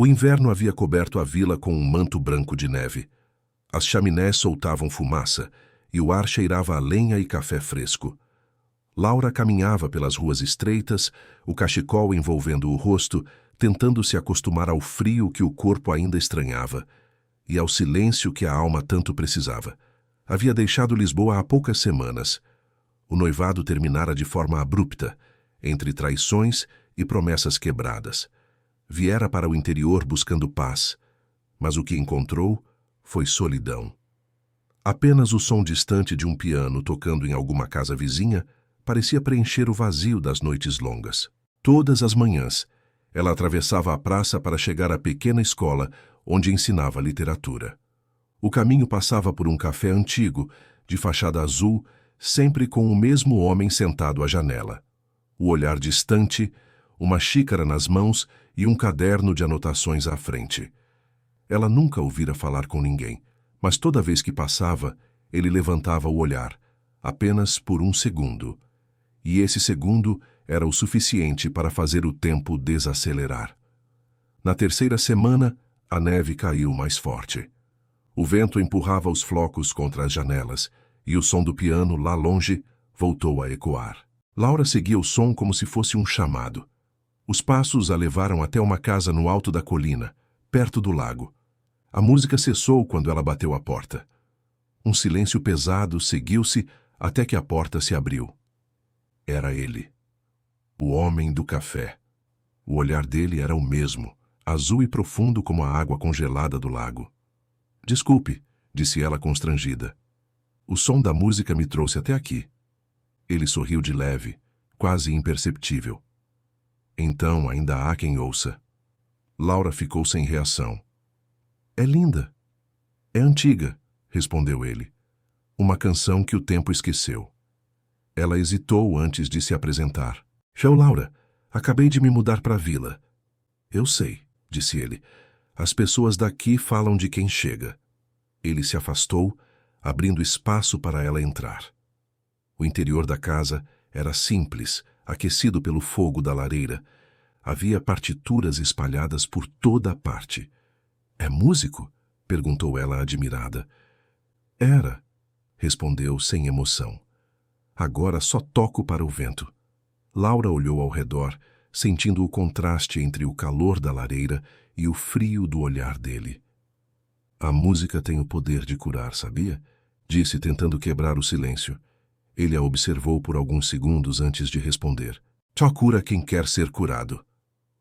O inverno havia coberto a vila com um manto branco de neve. As chaminés soltavam fumaça e o ar cheirava a lenha e café fresco. Laura caminhava pelas ruas estreitas, o cachecol envolvendo o rosto, tentando se acostumar ao frio que o corpo ainda estranhava e ao silêncio que a alma tanto precisava. Havia deixado Lisboa há poucas semanas. O noivado terminara de forma abrupta, entre traições e promessas quebradas. Viera para o interior buscando paz, mas o que encontrou foi solidão. Apenas o som distante de um piano tocando em alguma casa vizinha parecia preencher o vazio das noites longas. Todas as manhãs, ela atravessava a praça para chegar à pequena escola onde ensinava literatura. O caminho passava por um café antigo, de fachada azul, sempre com o mesmo homem sentado à janela. O olhar distante, uma xícara nas mãos e um caderno de anotações à frente. Ela nunca ouvira falar com ninguém, mas toda vez que passava, ele levantava o olhar, apenas por um segundo. E esse segundo era o suficiente para fazer o tempo desacelerar. Na terceira semana, a neve caiu mais forte. O vento empurrava os flocos contra as janelas, e o som do piano, lá longe, voltou a ecoar. Laura seguia o som como se fosse um chamado. Os passos a levaram até uma casa no alto da colina, perto do lago. A música cessou quando ela bateu a porta. Um silêncio pesado seguiu-se até que a porta se abriu. Era ele. O homem do café. O olhar dele era o mesmo, azul e profundo como a água congelada do lago. "Desculpe", disse ela constrangida. "O som da música me trouxe até aqui." Ele sorriu de leve, quase imperceptível. "Então ainda há quem ouça." Laura ficou sem reação. "É linda." "É antiga", respondeu ele. "Uma canção que o tempo esqueceu." Ela hesitou antes de se apresentar. "Seu Laura, acabei de me mudar para a vila." "Eu sei", disse ele. "As pessoas daqui falam de quem chega." Ele se afastou, abrindo espaço para ela entrar. O interior da casa era simples, aquecido pelo fogo da lareira. Havia partituras espalhadas por toda a parte. "É músico?" perguntou ela admirada. "Era", respondeu sem emoção. "Agora só toco para o vento." Laura olhou ao redor, sentindo o contraste entre o calor da lareira e o frio do olhar dele. "A música tem o poder de curar, sabia?" disse, tentando quebrar o silêncio. Ele a observou por alguns segundos antes de responder. "Só cura quem quer ser curado."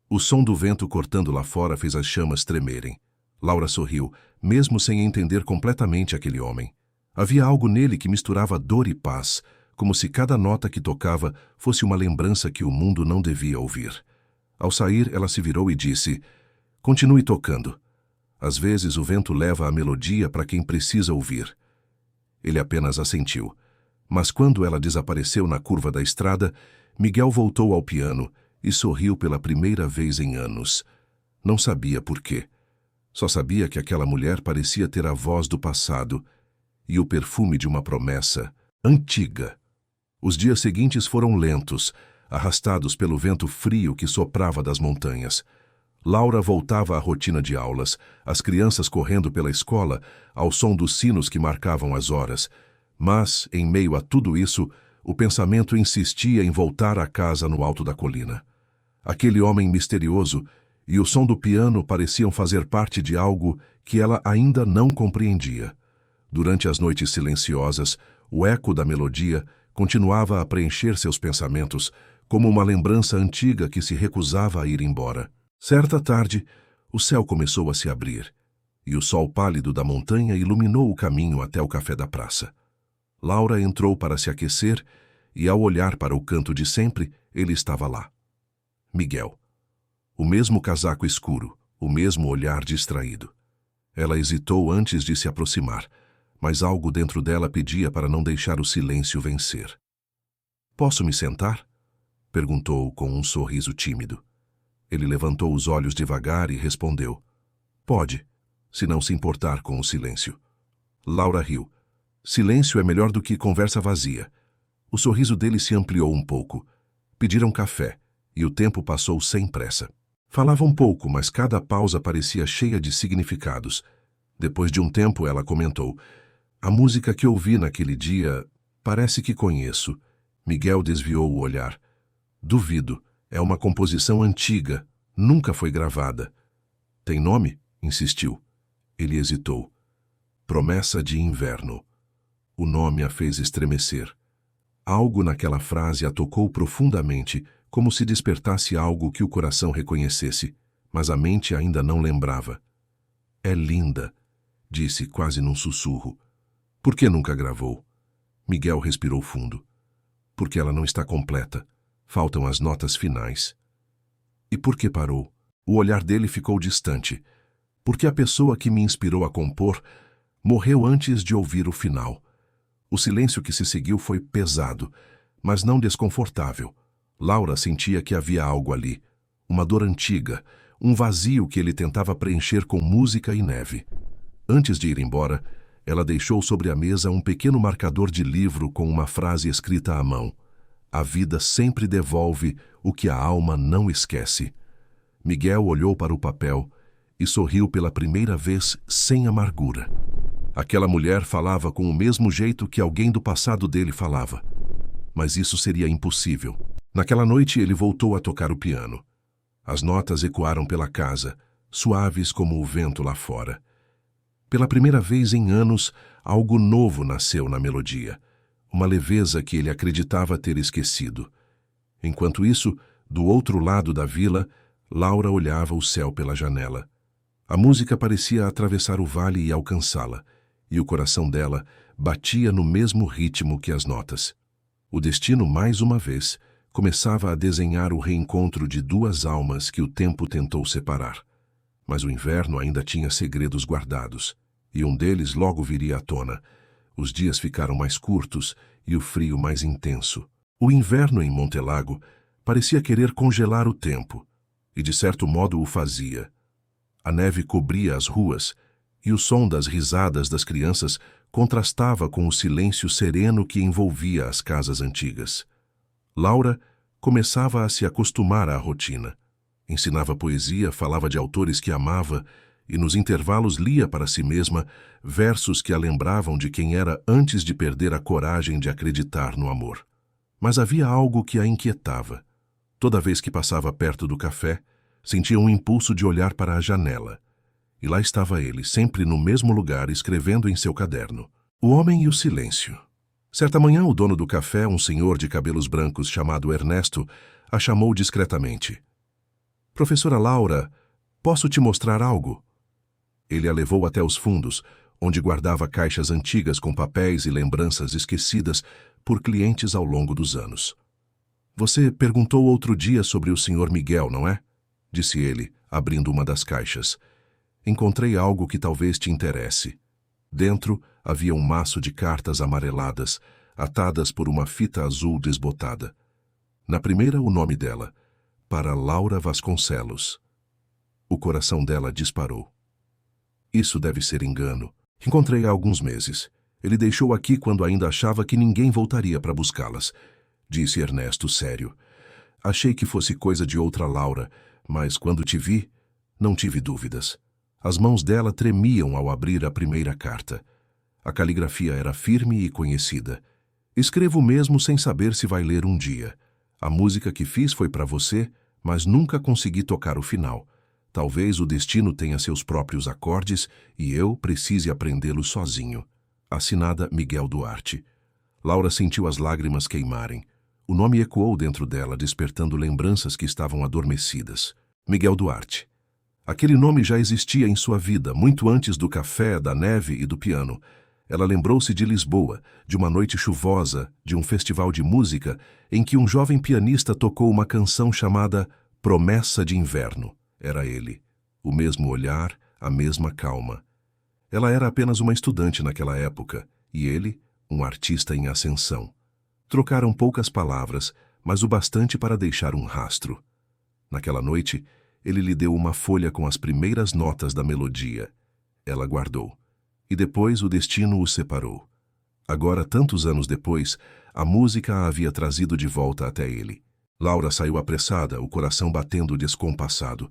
O som do vento cortando lá fora fez as chamas tremerem. Laura sorriu, mesmo sem entender completamente aquele homem. Havia algo nele que misturava dor e paz, como se cada nota que tocava fosse uma lembrança que o mundo não devia ouvir. Ao sair, ela se virou e disse: "Continue tocando. Às vezes o vento leva a melodia para quem precisa ouvir." Ele apenas assentiu. Mas quando ela desapareceu na curva da estrada, Miguel voltou ao piano e sorriu pela primeira vez em anos. Não sabia por quê. Só sabia que aquela mulher parecia ter a voz do passado e o perfume de uma promessa antiga. Os dias seguintes foram lentos, arrastados pelo vento frio que soprava das montanhas. Laura voltava à rotina de aulas, as crianças correndo pela escola, ao som dos sinos que marcavam as horas. Mas, em meio a tudo isso, o pensamento insistia em voltar à casa no alto da colina. Aquele homem misterioso e o som do piano pareciam fazer parte de algo que ela ainda não compreendia. Durante as noites silenciosas, o eco da melodia continuava a preencher seus pensamentos, como uma lembrança antiga que se recusava a ir embora. Certa tarde, o céu começou a se abrir, e o sol pálido da montanha iluminou o caminho até o café da praça. Laura entrou para se aquecer, e ao olhar para o canto de sempre, ele estava lá. Miguel. O mesmo casaco escuro, o mesmo olhar distraído. Ela hesitou antes de se aproximar, mas algo dentro dela pedia para não deixar o silêncio vencer. "Posso me sentar?" perguntou com um sorriso tímido. Ele levantou os olhos devagar e respondeu: "Pode, se não se importar com o silêncio." Laura riu. Silêncio é melhor do que conversa vazia. O sorriso dele se ampliou um pouco. Pediram café, e o tempo passou sem pressa. Falavam pouco, mas cada pausa parecia cheia de significados. Depois de um tempo, ela comentou: "A música que ouvi naquele dia, parece que conheço." Miguel desviou o olhar. "Duvido. É uma composição antiga. Nunca foi gravada." "Tem nome?" insistiu. Ele hesitou. "Promessa de Inverno." O nome a fez estremecer. Algo naquela frase a tocou profundamente, como se despertasse algo que o coração reconhecesse, mas a mente ainda não lembrava. "É linda", disse quase num sussurro. "Por que nunca gravou?" Miguel respirou fundo. "Porque ela não está completa. Faltam as notas finais." "E por que parou?" O olhar dele ficou distante. "Porque a pessoa que me inspirou a compor morreu antes de ouvir o final." O silêncio que se seguiu foi pesado, mas não desconfortável. Laura sentia que havia algo ali, uma dor antiga, um vazio que ele tentava preencher com música e neve. Antes de ir embora, ela deixou sobre a mesa um pequeno marcador de livro com uma frase escrita à mão: "A vida sempre devolve o que a alma não esquece." Miguel olhou para o papel e sorriu pela primeira vez sem amargura. Aquela mulher falava com o mesmo jeito que alguém do passado dele falava. Mas isso seria impossível. Naquela noite ele voltou a tocar o piano. As notas ecoaram pela casa, suaves como o vento lá fora. Pela primeira vez em anos, algo novo nasceu na melodia, uma leveza que ele acreditava ter esquecido. Enquanto isso, do outro lado da vila, Laura olhava o céu pela janela. A música parecia atravessar o vale e alcançá-la, e o coração dela batia no mesmo ritmo que as notas. O destino, mais uma vez, começava a desenhar o reencontro de duas almas que o tempo tentou separar. Mas o inverno ainda tinha segredos guardados, e um deles logo viria à tona. Os dias ficaram mais curtos e o frio mais intenso. O inverno em Montelago parecia querer congelar o tempo, e de certo modo o fazia. A neve cobria as ruas, e o som das risadas das crianças contrastava com o silêncio sereno que envolvia as casas antigas. Laura começava a se acostumar à rotina. Ensinava poesia, falava de autores que amava e nos intervalos lia para si mesma versos que a lembravam de quem era antes de perder a coragem de acreditar no amor. Mas havia algo que a inquietava. Toda vez que passava perto do café, sentia um impulso de olhar para a janela. E lá estava ele, sempre no mesmo lugar, escrevendo em seu caderno. O homem e o silêncio. Certa manhã, o dono do café, um senhor de cabelos brancos chamado Ernesto, a chamou discretamente. "Professora Laura, posso te mostrar algo?" Ele a levou até os fundos, onde guardava caixas antigas com papéis e lembranças esquecidas por clientes ao longo dos anos. "Você perguntou outro dia sobre o Sr. Miguel, não é?" disse ele, abrindo uma das caixas. "Encontrei algo que talvez te interesse." Dentro havia um maço de cartas amareladas, atadas por uma fita azul desbotada. Na primeira, o nome dela: para Laura Vasconcelos. O coração dela disparou. "Isso deve ser engano. Encontrei há alguns meses. Ele deixou aqui quando ainda achava que ninguém voltaria para buscá-las", disse Ernesto sério. "Achei que fosse coisa de outra Laura, mas quando te vi, não tive dúvidas." As mãos dela tremiam ao abrir a primeira carta. A caligrafia era firme e conhecida. "Escrevo mesmo sem saber se vai ler um dia. A música que fiz foi para você, mas nunca consegui tocar o final. Talvez o destino tenha seus próprios acordes e eu precise aprendê-los sozinho." Assinada Miguel Duarte. Laura sentiu as lágrimas queimarem. O nome ecoou dentro dela, despertando lembranças que estavam adormecidas. Miguel Duarte. Aquele nome já existia em sua vida, muito antes do café, da neve e do piano. Ela lembrou-se de Lisboa, de uma noite chuvosa, de um festival de música, em que um jovem pianista tocou uma canção chamada Promessa de Inverno. Era ele. O mesmo olhar, a mesma calma. Ela era apenas uma estudante naquela época, e ele, um artista em ascensão. Trocaram poucas palavras, mas o bastante para deixar um rastro. Naquela noite, ele lhe deu uma folha com as primeiras notas da melodia. Ela guardou. E depois o destino os separou. Agora, tantos anos depois, a música a havia trazido de volta até ele. Laura saiu apressada, o coração batendo descompassado.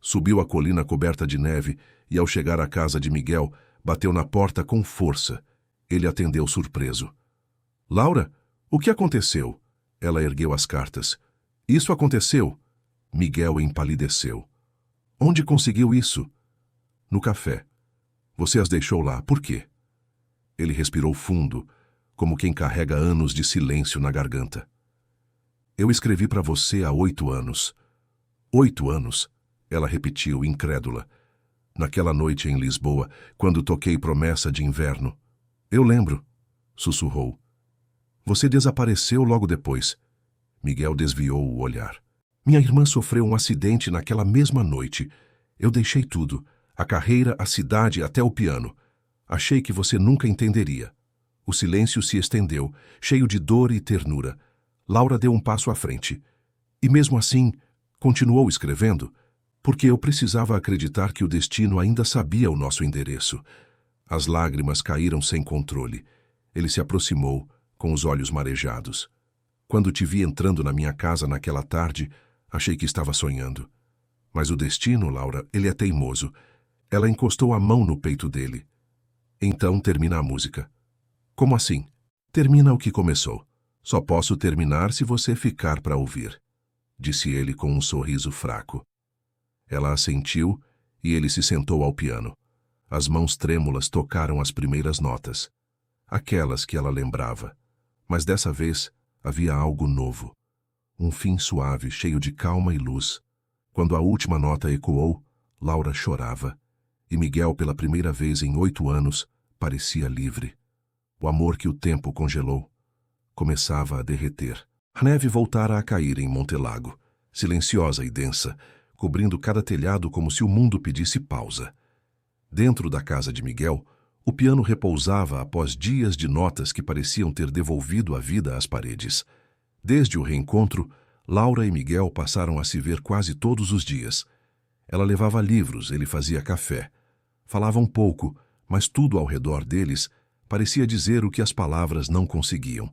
Subiu a colina coberta de neve e, ao chegar à casa de Miguel, bateu na porta com força. Ele atendeu surpreso. Laura, o que aconteceu? Ela ergueu as cartas. Isso aconteceu? Miguel empalideceu. Onde conseguiu isso? No café. Você as deixou lá, por quê? Ele respirou fundo, como quem carrega anos de silêncio na garganta. Eu escrevi para você há 8 anos. 8 anos? Ela repetiu, incrédula. Naquela noite em Lisboa, quando toquei Promessa de Inverno. Eu lembro, sussurrou. Você desapareceu logo depois. Miguel desviou o olhar. Minha irmã sofreu um acidente naquela mesma noite. Eu deixei tudo, a carreira, a cidade, até o piano. Achei que você nunca entenderia. O silêncio se estendeu, cheio de dor e ternura. Laura deu um passo à frente. E mesmo assim, continuou escrevendo, porque eu precisava acreditar que o destino ainda sabia o nosso endereço. As lágrimas caíram sem controle. Ele se aproximou, com os olhos marejados. Quando te vi entrando na minha casa naquela tarde, achei que estava sonhando. Mas o destino, Laura, ele é teimoso. Ela encostou a mão no peito dele. Então termina a música. Como assim? Termina o que começou. Só posso terminar se você ficar para ouvir, disse ele com um sorriso fraco. Ela assentiu e ele se sentou ao piano. As mãos trêmulas tocaram as primeiras notas. Aquelas que ela lembrava. Mas dessa vez havia algo novo. Um fim suave, cheio de calma e luz. Quando a última nota ecoou, Laura chorava. E Miguel, pela primeira vez em 8 anos, parecia livre. O amor que o tempo congelou começava a derreter. A neve voltara a cair em Montelago, silenciosa e densa, cobrindo cada telhado como se o mundo pedisse pausa. Dentro da casa de Miguel, o piano repousava após dias de notas que pareciam ter devolvido a vida às paredes. Desde o reencontro, Laura e Miguel passaram a se ver quase todos os dias. Ela levava livros, ele fazia café. Falavam pouco, mas tudo ao redor deles parecia dizer o que as palavras não conseguiam.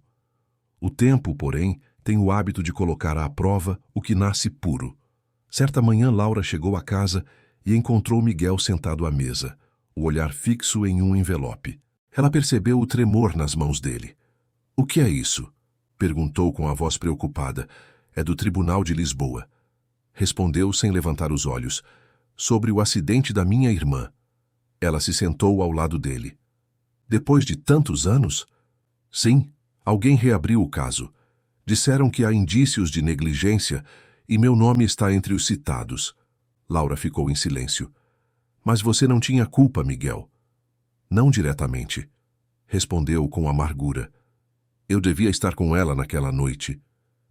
O tempo, porém, tem o hábito de colocar à prova o que nasce puro. Certa manhã, Laura chegou à casa e encontrou Miguel sentado à mesa, o olhar fixo em um envelope. Ela percebeu o tremor nas mãos dele. — O que é isso? Perguntou com a voz preocupada. — É do Tribunal de Lisboa. Respondeu sem levantar os olhos. — Sobre o acidente da minha irmã. Ela se sentou ao lado dele. — Depois de tantos anos? — Sim. Alguém reabriu o caso. Disseram que há indícios de negligência e meu nome está entre os citados. Laura ficou em silêncio. — Mas você não tinha culpa, Miguel. — Não diretamente. Respondeu com amargura. Eu devia estar com ela naquela noite,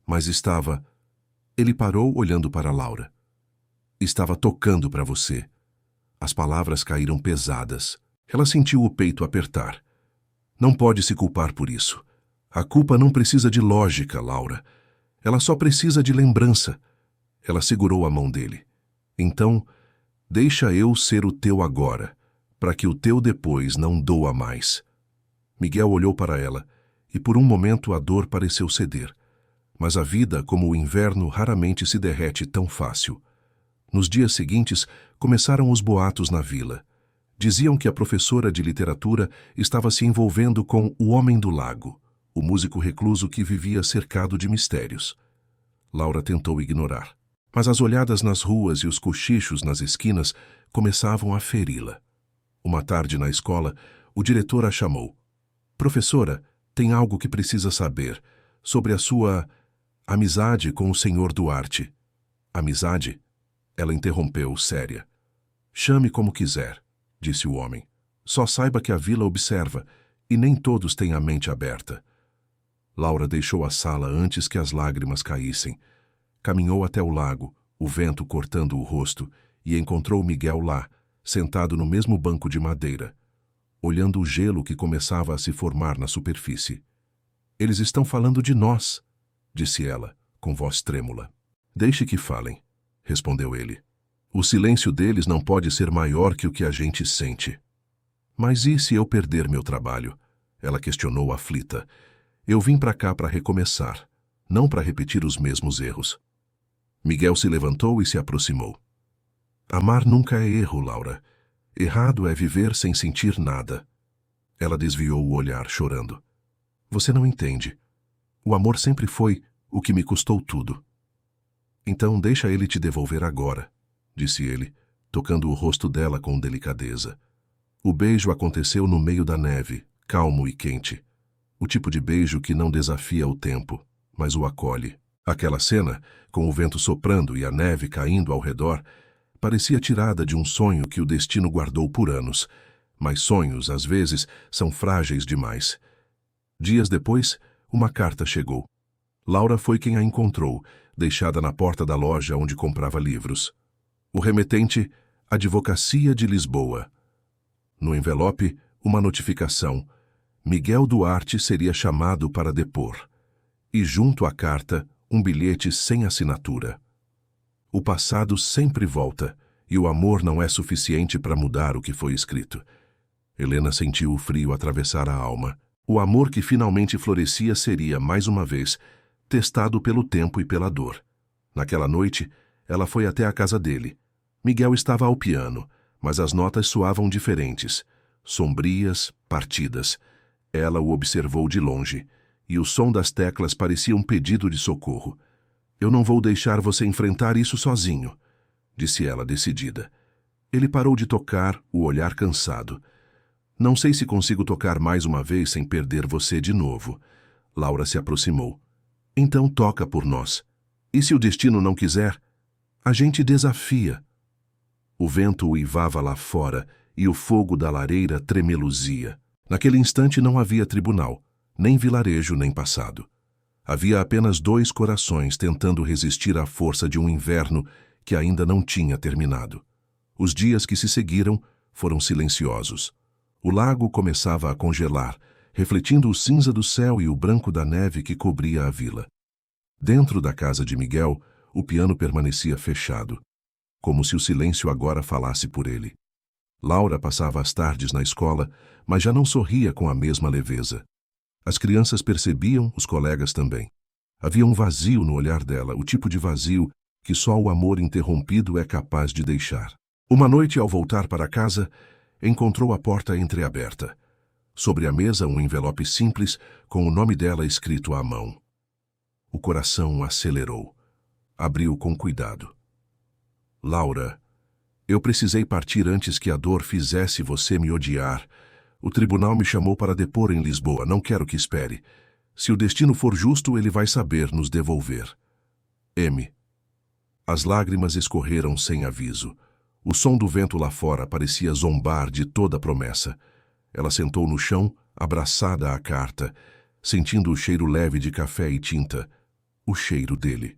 mas estava... Ele parou olhando para Laura. Estava tocando para você. As palavras caíram pesadas. Ela sentiu o peito apertar. Não pode se culpar por isso. A culpa não precisa de lógica, Laura. Ela só precisa de lembrança. Ela segurou a mão dele. Então, deixa eu ser o teu agora, para que o teu depois não doa mais. Miguel olhou para ela, e por um momento a dor pareceu ceder. Mas a vida, como o inverno, raramente se derrete tão fácil. Nos dias seguintes, começaram os boatos na vila. Diziam que a professora de literatura estava se envolvendo com o Homem do Lago, o músico recluso que vivia cercado de mistérios. Laura tentou ignorar, mas as olhadas nas ruas e os cochichos nas esquinas começavam a feri-la. Uma tarde na escola, o diretor a chamou. — Professora, tem algo que precisa saber sobre a sua amizade com o Sr. Duarte. — Amizade? Ela interrompeu, séria. — Chame como quiser, disse o homem. Só saiba que a vila observa e nem todos têm a mente aberta. Laura deixou a sala antes que as lágrimas caíssem. Caminhou até o lago, o vento cortando o rosto, e encontrou Miguel lá, sentado no mesmo banco de madeira, olhando o gelo que começava a se formar na superfície. — Eles estão falando de nós, disse ela, com voz trêmula. — Deixe que falem, respondeu ele. O silêncio deles não pode ser maior que o que a gente sente. — Mas e se eu perder meu trabalho? Ela questionou aflita. Eu vim para cá para recomeçar, não para repetir os mesmos erros. Miguel se levantou e se aproximou. Amar nunca é erro, Laura. Errado é viver sem sentir nada. Ela desviou o olhar, chorando. Você não entende. O amor sempre foi o que me custou tudo. Então deixa ele te devolver agora, disse ele, tocando o rosto dela com delicadeza. O beijo aconteceu no meio da neve, calmo e quente. O tipo de beijo que não desafia o tempo, mas o acolhe. Aquela cena, com o vento soprando e a neve caindo ao redor, parecia tirada de um sonho que o destino guardou por anos. Mas sonhos, às vezes, são frágeis demais. Dias depois, uma carta chegou. Laura foi quem a encontrou, deixada na porta da loja onde comprava livros. O remetente, Advocacia de Lisboa. No envelope, uma notificação. Miguel Duarte seria chamado para depor. E junto à carta, um bilhete sem assinatura. O passado sempre volta, e o amor não é suficiente para mudar o que foi escrito. Helena sentiu o frio atravessar a alma. O amor que finalmente florescia seria, mais uma vez, testado pelo tempo e pela dor. Naquela noite, ela foi até a casa dele. Miguel estava ao piano, mas as notas soavam diferentes, sombrias, partidas. Ela o observou de longe, e o som das teclas parecia um pedido de socorro. Eu não vou deixar você enfrentar isso sozinho, disse ela decidida. Ele parou de tocar, o olhar cansado. Não sei se consigo tocar mais uma vez sem perder você de novo. Laura se aproximou. Então toca por nós. E se o destino não quiser? A gente desafia. O vento uivava lá fora e o fogo da lareira tremeluzia. Naquele instante não havia tribunal, nem vilarejo, nem passado. Havia apenas dois corações tentando resistir à força de um inverno que ainda não tinha terminado. Os dias que se seguiram foram silenciosos. O lago começava a congelar, refletindo o cinza do céu e o branco da neve que cobria a vila. Dentro da casa de Miguel, o piano permanecia fechado, como se o silêncio agora falasse por ele. Laura passava as tardes na escola, mas já não sorria com a mesma leveza. As crianças percebiam, os colegas também. Havia um vazio no olhar dela, o tipo de vazio que só o amor interrompido é capaz de deixar. Uma noite, ao voltar para casa, encontrou a porta entreaberta. Sobre a mesa, um envelope simples com o nome dela escrito à mão. O coração acelerou. Abriu com cuidado. Laura, eu precisei partir antes que a dor fizesse você me odiar. O tribunal me chamou para depor em Lisboa. Não quero que espere. Se o destino for justo, ele vai saber nos devolver. M. As lágrimas escorreram sem aviso. O som do vento lá fora parecia zombar de toda a promessa. Ela sentou no chão, abraçada à carta, sentindo o cheiro leve de café e tinta. O cheiro dele.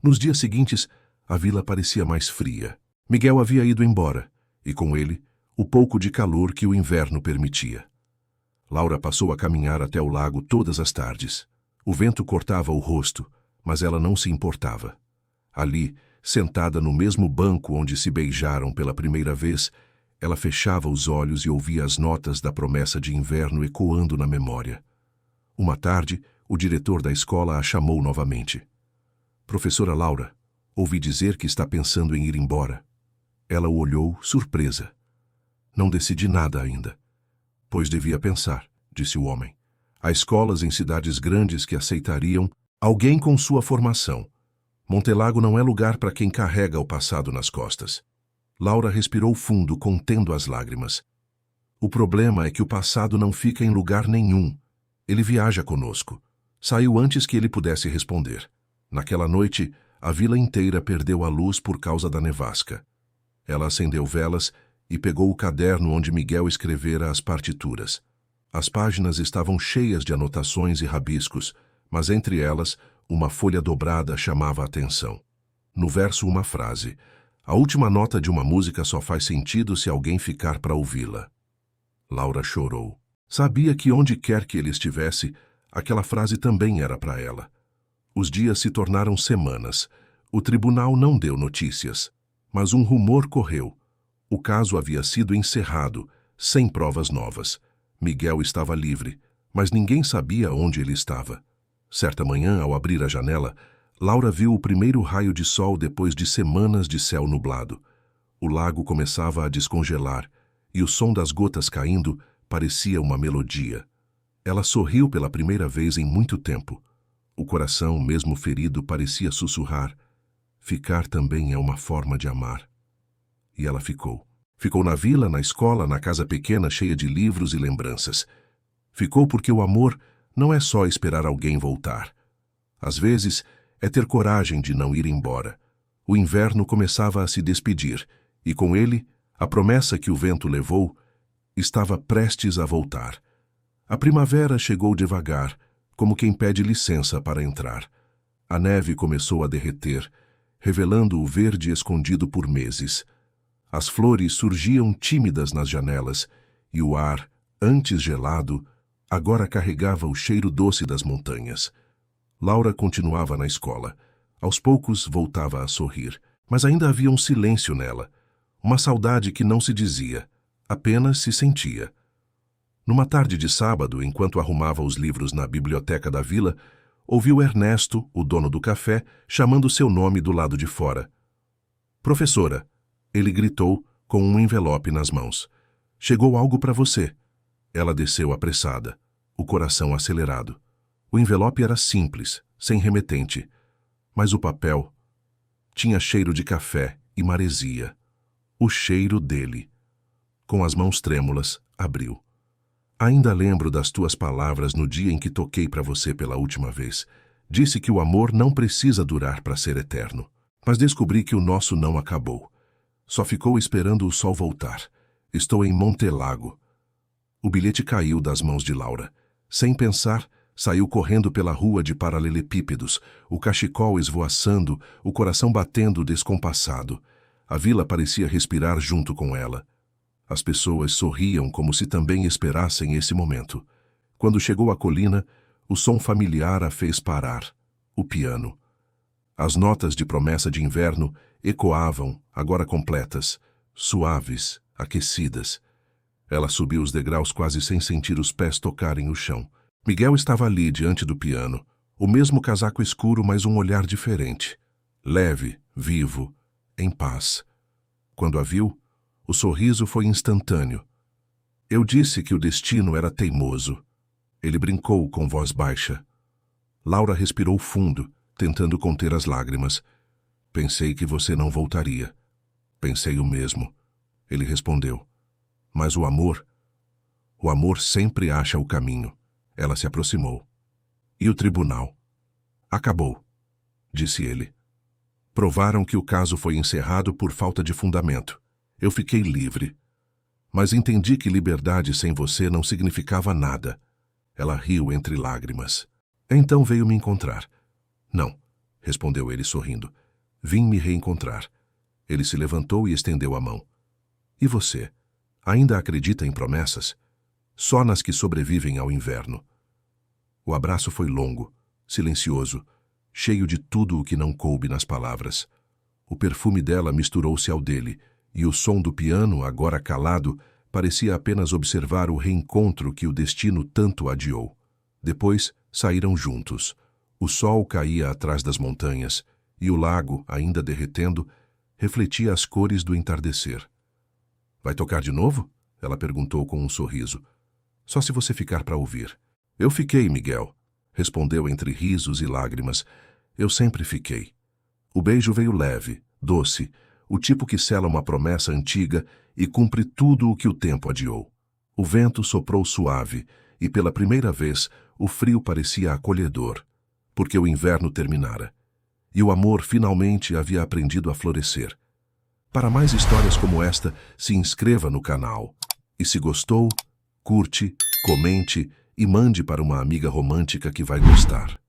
Nos dias seguintes, a vila parecia mais fria. Miguel havia ido embora, e com ele, o pouco de calor que o inverno permitia. Laura passou a caminhar até o lago todas as tardes. O vento cortava o rosto, mas ela não se importava. Ali, sentada no mesmo banco onde se beijaram pela primeira vez, ela fechava os olhos e ouvia as notas da promessa de inverno ecoando na memória. Uma tarde, o diretor da escola a chamou novamente. Professora Laura, ouvi dizer que está pensando em ir embora. Ela o olhou, surpresa. Não decidi nada ainda. Pois devia pensar, disse o homem. Há escolas em cidades grandes que aceitariam alguém com sua formação. Montelago não é lugar para quem carrega o passado nas costas. Laura respirou fundo, contendo as lágrimas. O problema é que o passado não fica em lugar nenhum. Ele viaja conosco. Saiu antes que ele pudesse responder. Naquela noite, a vila inteira perdeu a luz por causa da nevasca. Ela acendeu velas e pegou o caderno onde Miguel escrevera as partituras. As páginas estavam cheias de anotações e rabiscos, mas entre elas, uma folha dobrada chamava a atenção. No verso, uma frase. A última nota de uma música só faz sentido se alguém ficar para ouvi-la. Laura chorou. Sabia que onde quer que ele estivesse, aquela frase também era para ela. Os dias se tornaram semanas. O tribunal não deu notícias, mas um rumor correu. O caso havia sido encerrado, sem provas novas. Miguel estava livre, mas ninguém sabia onde ele estava. Certa manhã, ao abrir a janela, Laura viu o primeiro raio de sol depois de semanas de céu nublado. O lago começava a descongelar, e o som das gotas caindo parecia uma melodia. Ela sorriu pela primeira vez em muito tempo. O coração, mesmo ferido, parecia sussurrar: ficar também é uma forma de amar. E ela ficou. Ficou na vila, na escola, na casa pequena cheia de livros e lembranças. Ficou porque o amor não é só esperar alguém voltar. Às vezes, é ter coragem de não ir embora. O inverno começava a se despedir, e com ele, a promessa que o vento levou estava prestes a voltar. A primavera chegou devagar, como quem pede licença para entrar. A neve começou a derreter, revelando o verde escondido por meses. As flores surgiam tímidas nas janelas, e o ar, antes gelado, agora carregava o cheiro doce das montanhas. Laura continuava na escola. Aos poucos voltava a sorrir, mas ainda havia um silêncio nela, uma saudade que não se dizia, apenas se sentia. Numa tarde de sábado, enquanto arrumava os livros na biblioteca da vila, ouviu Ernesto, o dono do café, chamando seu nome do lado de fora. "Professora", ele gritou, com um envelope nas mãos. "Chegou algo para você." Ela desceu apressada, o coração acelerado. O envelope era simples, sem remetente, mas o papel tinha cheiro de café e maresia. O cheiro dele. Com as mãos trêmulas, abriu. "Ainda lembro das tuas palavras no dia em que toquei para você pela última vez. Disse que o amor não precisa durar para ser eterno. Mas descobri que o nosso não acabou. Só ficou esperando o sol voltar. Estou em Montelago." O bilhete caiu das mãos de Laura. Sem pensar, saiu correndo pela rua de paralelepípedos, o cachecol esvoaçando, o coração batendo descompassado. A vila parecia respirar junto com ela. As pessoas sorriam como se também esperassem esse momento. Quando chegou à colina, o som familiar a fez parar. O piano. As notas de promessa de inverno ecoavam, agora completas, suaves, aquecidas. Ela subiu os degraus quase sem sentir os pés tocarem o chão. Miguel estava ali, diante do piano. O mesmo casaco escuro, mas um olhar diferente. Leve, vivo, em paz. Quando a viu, o sorriso foi instantâneo. "Eu disse que o destino era teimoso." Ele brincou com voz baixa. Laura respirou fundo, tentando conter as lágrimas. "Pensei que você não voltaria." "Pensei o mesmo." Ele respondeu. "Mas o amor sempre acha o caminho." Ela se aproximou. "E o tribunal?" "Acabou", disse ele. "Provaram que o caso foi encerrado por falta de fundamento. Eu fiquei livre. Mas entendi que liberdade sem você não significava nada." Ela riu entre lágrimas. "Então veio me encontrar." "Não", respondeu ele sorrindo. "Vim me reencontrar." Ele se levantou e estendeu a mão. "E você? Ainda acredita em promessas?" "Só nas que sobrevivem ao inverno." O abraço foi longo, silencioso, cheio de tudo o que não coube nas palavras. O perfume dela misturou-se ao dele, e o som do piano, agora calado, parecia apenas observar o reencontro que o destino tanto adiou. Depois saíram juntos. O sol caía atrás das montanhas, e o lago, ainda derretendo, refletia as cores do entardecer. "Vai tocar de novo?" ela perguntou com um sorriso. "Só se você ficar para ouvir." "Eu fiquei, Miguel", respondeu entre risos e lágrimas. "Eu sempre fiquei." O beijo veio leve, doce, o tipo que sela uma promessa antiga e cumpre tudo o que o tempo adiou. O vento soprou suave e, pela primeira vez, o frio parecia acolhedor, porque o inverno terminara, e o amor finalmente havia aprendido a florescer. Para mais histórias como esta, se inscreva no canal. E se gostou, curte, comente e mande para uma amiga romântica que vai gostar.